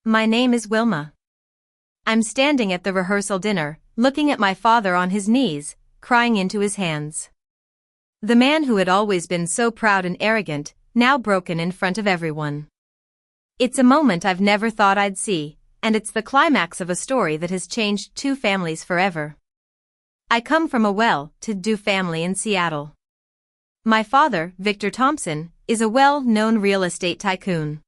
My name is Wilma. I'm standing at the rehearsal dinner, looking at my father on his knees, crying into his hands. The man who had always been so proud and arrogant, now broken in front of everyone. It's a moment I've never thought I'd see, and it's the climax of a story that has changed two families forever. I come from a well-to-do family in Seattle. My father, Victor Thompson, is a well-known real estate tycoon.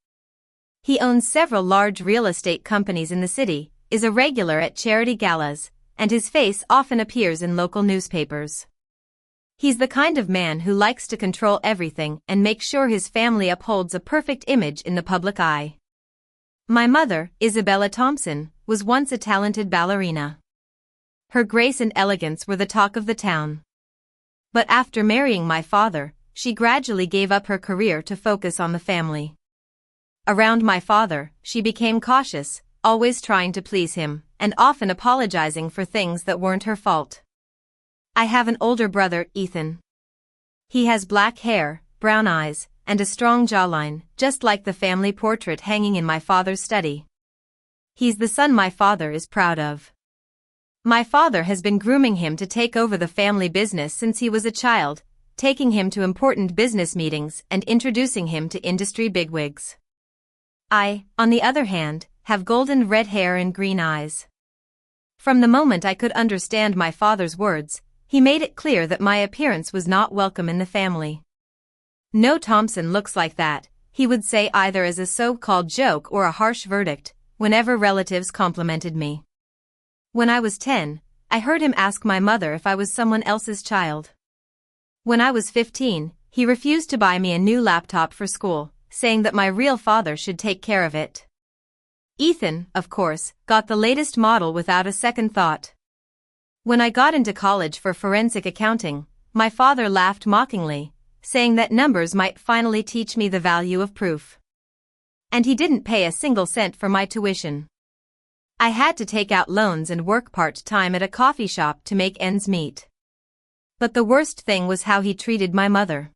He owns several large real estate companies in the city, is a regular at charity galas, and his face often appears in local newspapers. He's the kind of man who likes to control everything and make sure his family upholds a perfect image in the public eye. My mother, Isabella Thompson, was once a talented ballerina. Her grace and elegance were the talk of the town. But after marrying my father, she gradually gave up her career to focus on the family. Around my father, she became cautious, always trying to please him, and often apologizing for things that weren't her fault. I have an older brother, Ethan. He has black hair, brown eyes, and a strong jawline, just like the family portrait hanging in my father's study. He's the son my father is proud of. My father has been grooming him to take over the family business since he was a child, taking him to important business meetings and introducing him to industry bigwigs. I, on the other hand, have golden red hair and green eyes. From the moment I could understand my father's words, he made it clear that my appearance was not welcome in the family. "No Thompson looks like that," he would say either as a so-called joke or a harsh verdict, whenever relatives complimented me. When I was 10, I heard him ask my mother if I was someone else's child. When I was 15, he refused to buy me a new laptop for school, saying that my real father should take care of it. Ethan, of course, got the latest model without a second thought. When I got into college for forensic accounting, my father laughed mockingly, saying that numbers might finally teach me the value of proof. And he didn't pay a single cent for my tuition. I had to take out loans and work part-time at a coffee shop to make ends meet. But the worst thing was how he treated my mother.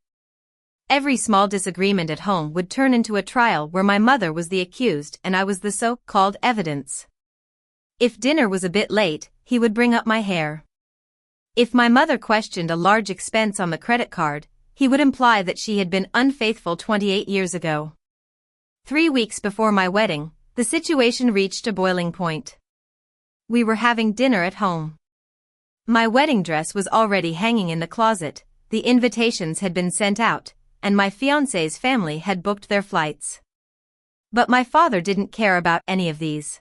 Every small disagreement at home would turn into a trial where my mother was the accused and I was the so-called evidence. If dinner was a bit late, he would bring up my hair. If my mother questioned a large expense on the credit card, he would imply that she had been unfaithful 28 years ago. 3 weeks before my wedding, the situation reached a boiling point. We were having dinner at home. My wedding dress was already hanging in the closet, the invitations had been sent out, and my fiancé's family had booked their flights. But my father didn't care about any of these.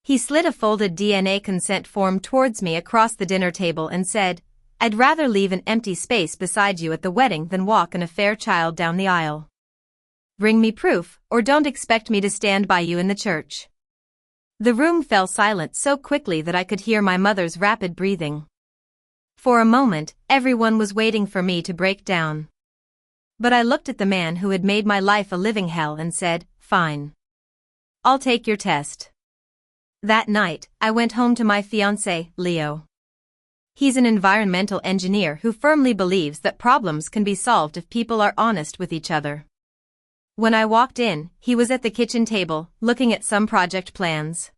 He slid a folded DNA consent form towards me across the dinner table and said, "I'd rather leave an empty space beside you at the wedding than walk an affair child down the aisle. Bring me proof, or don't expect me to stand by you in the church." The room fell silent so quickly that I could hear my mother's rapid breathing. For a moment, everyone was waiting for me to break down. But I looked at the man who had made my life a living hell and said, "Fine. I'll take your test." That night, I went home to my fiancé, Leo. He's an environmental engineer who firmly believes that problems can be solved if people are honest with each other. When I walked in, he was at the kitchen table, looking at some project plans.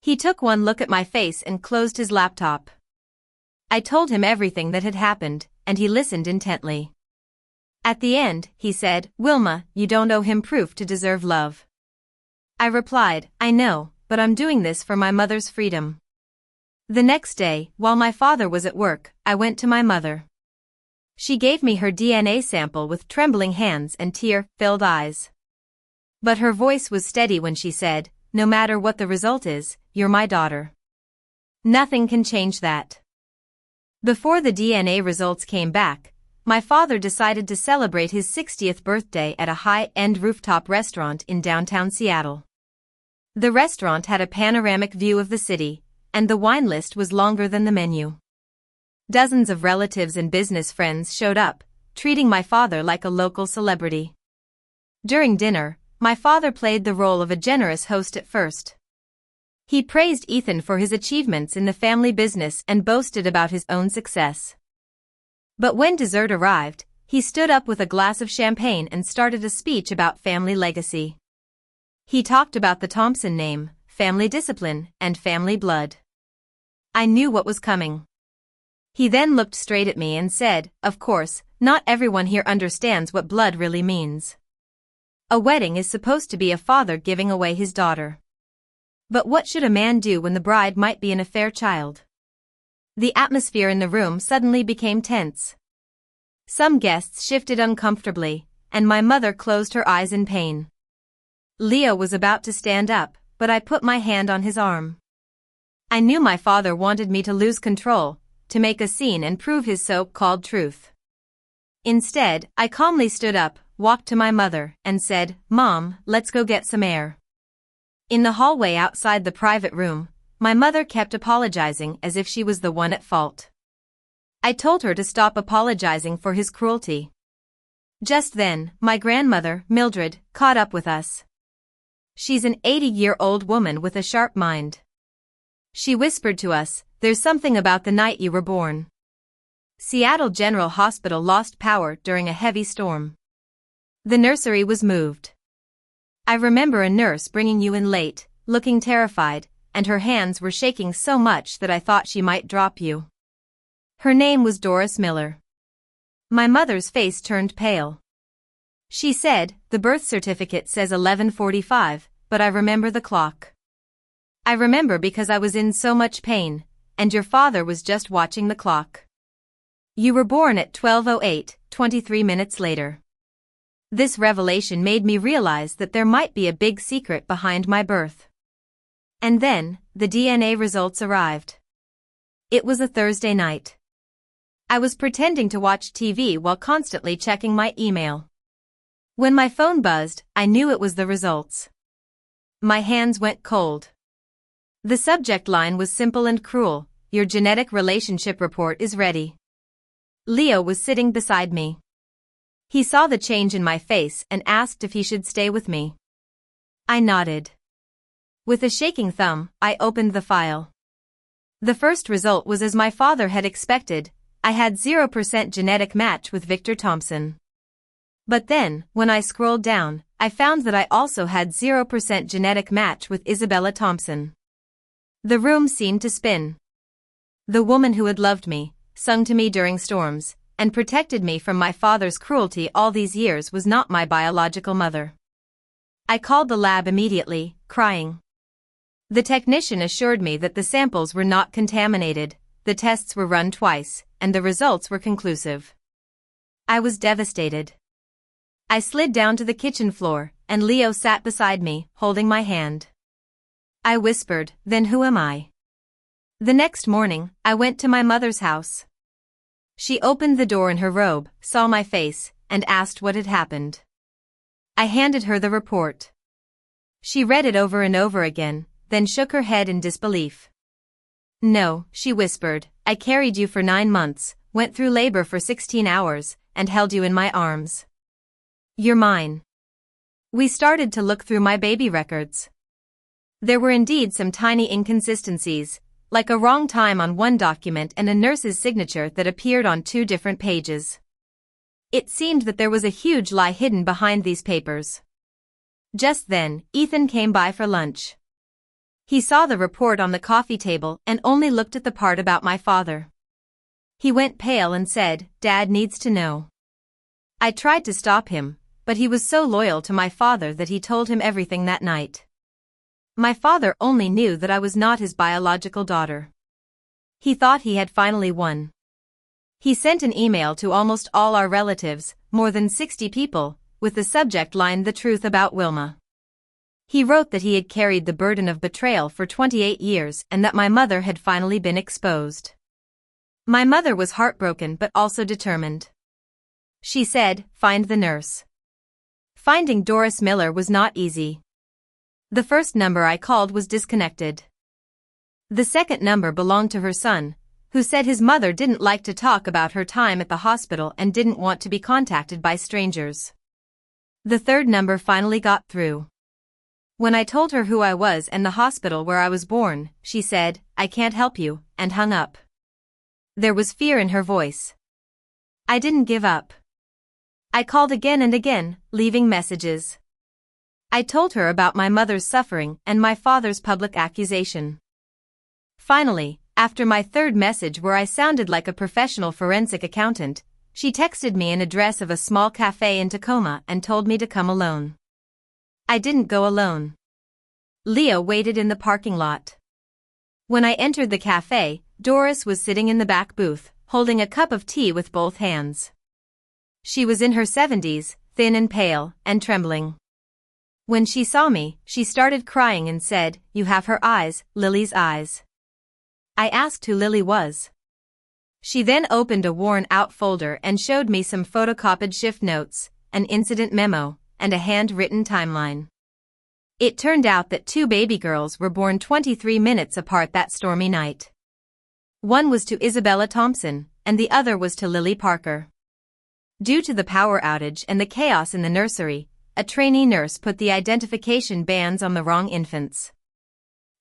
He took one look at my face and closed his laptop. I told him everything that had happened, and he listened intently. At the end, he said, "Wilma, you don't owe him proof to deserve love." I replied, "I know, but I'm doing this for my mother's freedom." The next day, while my father was at work, I went to my mother. She gave me her DNA sample with trembling hands and tear-filled eyes. But her voice was steady when she said, "No matter what the result is, you're my daughter. Nothing can change that." Before the DNA results came back, my father decided to celebrate his 60th birthday at a high-end rooftop restaurant in downtown Seattle. The restaurant had a panoramic view of the city, and the wine list was longer than the menu. Dozens of relatives and business friends showed up, treating my father like a local celebrity. During dinner, my father played the role of a generous host at first. He praised Ethan for his achievements in the family business and boasted about his own success. But when dessert arrived, he stood up with a glass of champagne and started a speech about family legacy. He talked about the Thompson name, family discipline, and family blood. I knew what was coming. He then looked straight at me and said, "Of course, not everyone here understands what blood really means. A wedding is supposed to be a father giving away his daughter. But what should a man do when the bride might be an affair child?" The atmosphere in the room suddenly became tense. Some guests shifted uncomfortably, and my mother closed her eyes in pain. Leo was about to stand up, but I put my hand on his arm. I knew my father wanted me to lose control, to make a scene and prove his so-called truth. Instead, I calmly stood up, walked to my mother, and said, "Mom, let's go get some air." In the hallway outside the private room, my mother kept apologizing as if she was the one at fault. I told her to stop apologizing for his cruelty. Just then, my grandmother, Mildred, caught up with us. She's an 80-year-old woman with a sharp mind. She whispered to us, "There's something about the night you were born. Seattle General Hospital lost power during a heavy storm. The nursery was moved. I remember a nurse bringing you in late, looking terrified, and her hands were shaking so much that I thought she might drop you. Her name was Doris Miller." My mother's face turned pale. She said, "The birth certificate says 11:45, but I remember the clock. I remember because I was in so much pain, and your father was just watching the clock. You were born at 12:08, 23 minutes later." This revelation made me realize that there might be a big secret behind my birth. And then, the DNA results arrived. It was a Thursday night. I was pretending to watch TV while constantly checking my email. When my phone buzzed, I knew it was the results. My hands went cold. The subject line was simple and cruel: "Your genetic relationship report is ready." Leo was sitting beside me. He saw the change in my face and asked if he should stay with me. I nodded. With a shaking thumb, I opened the file. The first result was as my father had expected. I had 0% genetic match with Victor Thompson. But then, when I scrolled down, I found that I also had 0% genetic match with Isabella Thompson. The room seemed to spin. The woman who had loved me, sung to me during storms, and protected me from my father's cruelty all these years was not my biological mother. I called the lab immediately, crying. The technician assured me that the samples were not contaminated, the tests were run twice, and the results were conclusive. I was devastated. I slid down to the kitchen floor, and Leo sat beside me, holding my hand. I whispered, "Then who am I?" The next morning, I went to my mother's house. She opened the door in her robe, saw my face, and asked what had happened. I handed her the report. She read it over and over again, then shook her head in disbelief. "No," she whispered, "I carried you for 9 months, went through labor for 16 hours, and held you in my arms. You're mine." We started to look through my baby records. There were indeed some tiny inconsistencies, like a wrong time on one document and a nurse's signature that appeared on 2 different pages. It seemed that there was a huge lie hidden behind these papers. Just then, Ethan came by for lunch. He saw the report on the coffee table and only looked at the part about my father. He went pale and said, "Dad needs to know." I tried to stop him, but he was so loyal to my father that he told him everything that night. My father only knew that I was not his biological daughter. He thought he had finally won. He sent an email to almost all our relatives, more than 60 people, with the subject line "The Truth About Wilma." He wrote that he had carried the burden of betrayal for 28 years and that my mother had finally been exposed. My mother was heartbroken but also determined. She said, "Find the nurse." Finding Doris Miller was not easy. The first number I called was disconnected. The second number belonged to her son, who said his mother didn't like to talk about her time at the hospital and didn't want to be contacted by strangers. The third number finally got through. When I told her who I was and the hospital where I was born, she said, "I can't help you," and hung up. There was fear in her voice. I didn't give up. I called again and again, leaving messages. I told her about my mother's suffering and my father's public accusation. Finally, after my third message where I sounded like a professional forensic accountant, she texted me an address of a small cafe in Tacoma and told me to come alone. I didn't go alone. Leah waited in the parking lot. When I entered the cafe, Doris was sitting in the back booth, holding a cup of tea with both hands. She was in her 70s, thin and pale, and trembling. When she saw me, she started crying and said, "You have her eyes, Lily's eyes." I asked who Lily was. She then opened a worn-out folder and showed me some photocopied shift notes, an incident memo, and a handwritten timeline. It turned out that 2 baby girls were born 23 minutes apart that stormy night. One was to Isabella Thompson, and the other was to Lily Parker. Due to the power outage and the chaos in the nursery, a trainee nurse put the identification bands on the wrong infants.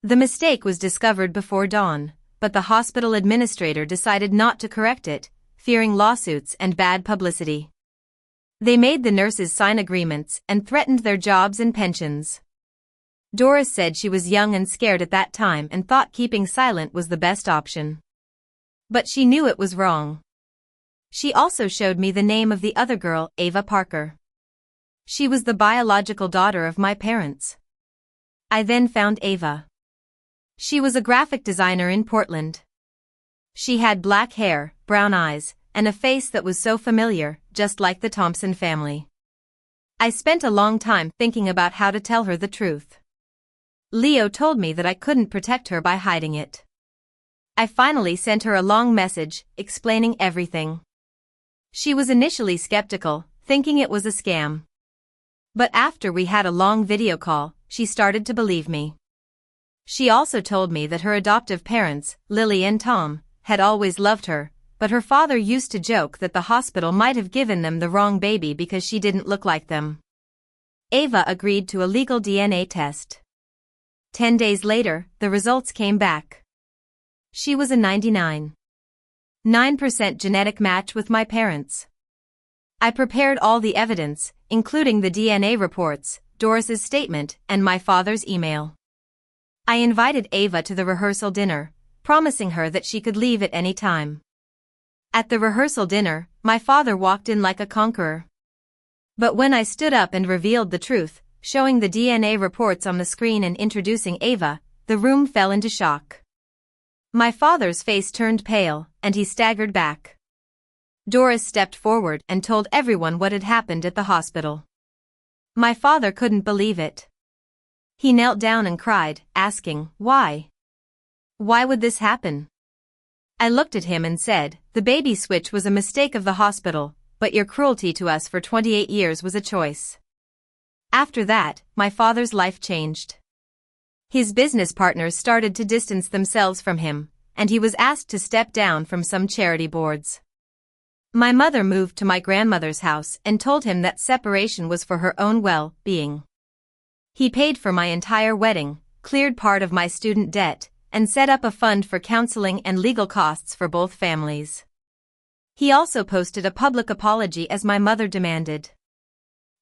The mistake was discovered before dawn, but the hospital administrator decided not to correct it, fearing lawsuits and bad publicity. They made the nurses sign agreements and threatened their jobs and pensions. Doris said she was young and scared at that time and thought keeping silent was the best option. But she knew it was wrong. She also showed me the name of the other girl, Ava Parker. She was the biological daughter of my parents. I then found Ava. She was a graphic designer in Portland. She had black hair, brown eyes, and a face that was so familiar, just like the Thompson family. I spent a long time thinking about how to tell her the truth. Leo told me that I couldn't protect her by hiding it. I finally sent her a long message, explaining everything. She was initially skeptical, thinking it was a scam. But after we had a long video call, she started to believe me. She also told me that her adoptive parents, Lily and Tom, had always loved her, but her father used to joke that the hospital might have given them the wrong baby because she didn't look like them. Ava agreed to a legal DNA test. 10 days later, the results came back. She was a 99.9% genetic match with my parents. I prepared all the evidence, including the DNA reports, Doris's statement, and my father's email. I invited Ava to the rehearsal dinner, promising her that she could leave at any time. At the rehearsal dinner, my father walked in like a conqueror. But when I stood up and revealed the truth, showing the DNA reports on the screen and introducing Ava, the room fell into shock. My father's face turned pale, and he staggered back. Doris stepped forward and told everyone what had happened at the hospital. My father couldn't believe it. He knelt down and cried, asking, "Why? Why would this happen?" I looked at him and said, "The baby switch was a mistake of the hospital, but your cruelty to us for 28 years was a choice." After that, my father's life changed. His business partners started to distance themselves from him, and he was asked to step down from some charity boards. My mother moved to my grandmother's house and told him that separation was for her own well-being. He paid for my entire wedding, cleared part of my student debt, and set up a fund for counseling and legal costs for both families. He also posted a public apology as my mother demanded.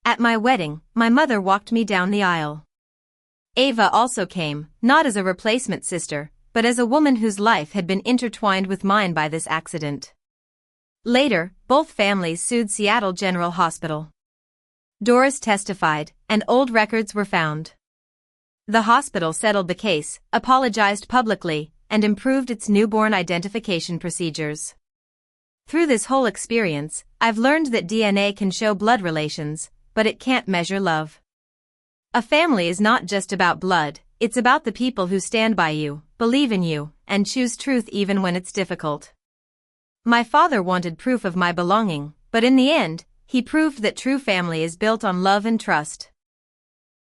At my wedding, my mother walked me down the aisle. Ava also came, not as a replacement sister, but as a woman whose life had been intertwined with mine by this accident. Later, both families sued Seattle General Hospital. Doris testified, and old records were found. The hospital settled the case, apologized publicly, and improved its newborn identification procedures. Through this whole experience, I've learned that DNA can show blood relations, but it can't measure love. A family is not just about blood, it's about the people who stand by you, believe in you, and choose truth even when it's difficult. My father wanted proof of my belonging, but in the end, he proved that true family is built on love and trust.